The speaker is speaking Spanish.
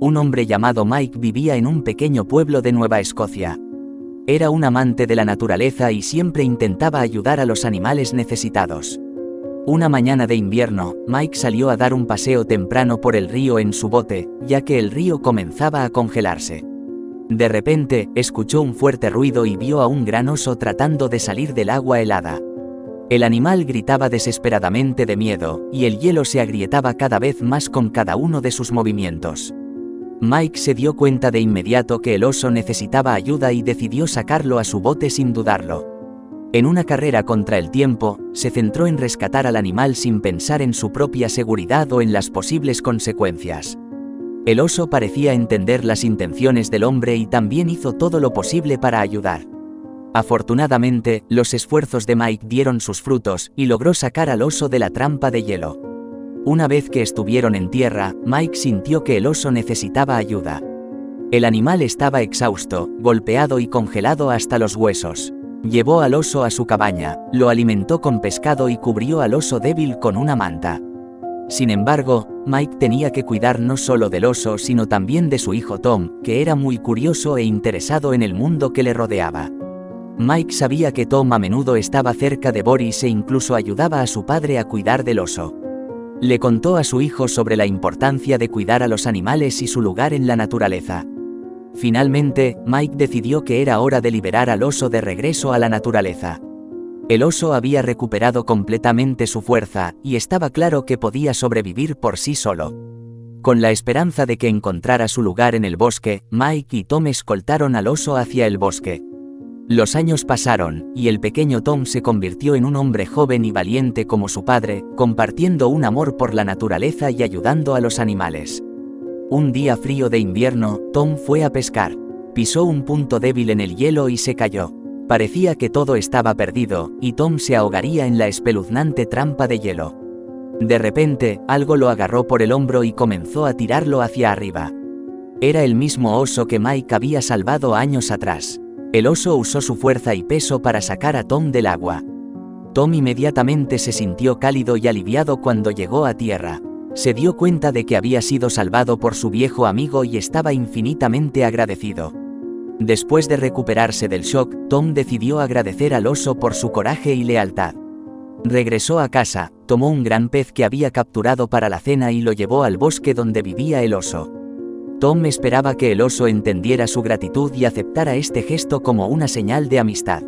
Un hombre llamado Mike vivía en un pequeño pueblo de Nueva Escocia. Era un amante de la naturaleza y siempre intentaba ayudar a los animales necesitados. Una mañana de invierno, Mike salió a dar un paseo temprano por el río en su bote, ya que el río comenzaba a congelarse. De repente, escuchó un fuerte ruido y vio a un gran oso tratando de salir del agua helada. El animal gritaba desesperadamente de miedo, y el hielo se agrietaba cada vez más con cada uno de sus movimientos. Mike se dio cuenta de inmediato que el oso necesitaba ayuda y decidió sacarlo a su bote sin dudarlo. En una carrera contra el tiempo, se centró en rescatar al animal sin pensar en su propia seguridad o en las posibles consecuencias. El oso parecía entender las intenciones del hombre y también hizo todo lo posible para ayudar. Afortunadamente, los esfuerzos de Mike dieron sus frutos y logró sacar al oso de la trampa de hielo. Una vez que estuvieron en tierra, Mike sintió que el oso necesitaba ayuda. El animal estaba exhausto, golpeado y congelado hasta los huesos. Llevó al oso a su cabaña, lo alimentó con pescado y cubrió al oso débil con una manta. Sin embargo, Mike tenía que cuidar no solo del oso sino también de su hijo Tom, que era muy curioso e interesado en el mundo que le rodeaba. Mike sabía que Tom a menudo estaba cerca de Boris e incluso ayudaba a su padre a cuidar del oso. Le contó a su hijo sobre la importancia de cuidar a los animales y su lugar en la naturaleza. Finalmente, Mike decidió que era hora de liberar al oso de regreso a la naturaleza. El oso había recuperado completamente su fuerza, y estaba claro que podía sobrevivir por sí solo. Con la esperanza de que encontrara su lugar en el bosque, Mike y Tom escoltaron al oso hacia el bosque. Los años pasaron, y el pequeño Tom se convirtió en un hombre joven y valiente como su padre, compartiendo un amor por la naturaleza y ayudando a los animales. Un día frío de invierno, Tom fue a pescar. Pisó un punto débil en el hielo y se cayó. Parecía que todo estaba perdido, y Tom se ahogaría en la espeluznante trampa de hielo. De repente, algo lo agarró por el hombro y comenzó a tirarlo hacia arriba. Era el mismo oso que Mike había salvado años atrás. El oso usó su fuerza y peso para sacar a Tom del agua. Tom inmediatamente se sintió cálido y aliviado cuando llegó a tierra. Se dio cuenta de que había sido salvado por su viejo amigo y estaba infinitamente agradecido. Después de recuperarse del shock, Tom decidió agradecer al oso por su coraje y lealtad. Regresó a casa, tomó un gran pez que había capturado para la cena y lo llevó al bosque donde vivía el oso. Tom esperaba que el oso entendiera su gratitud y aceptara este gesto como una señal de amistad.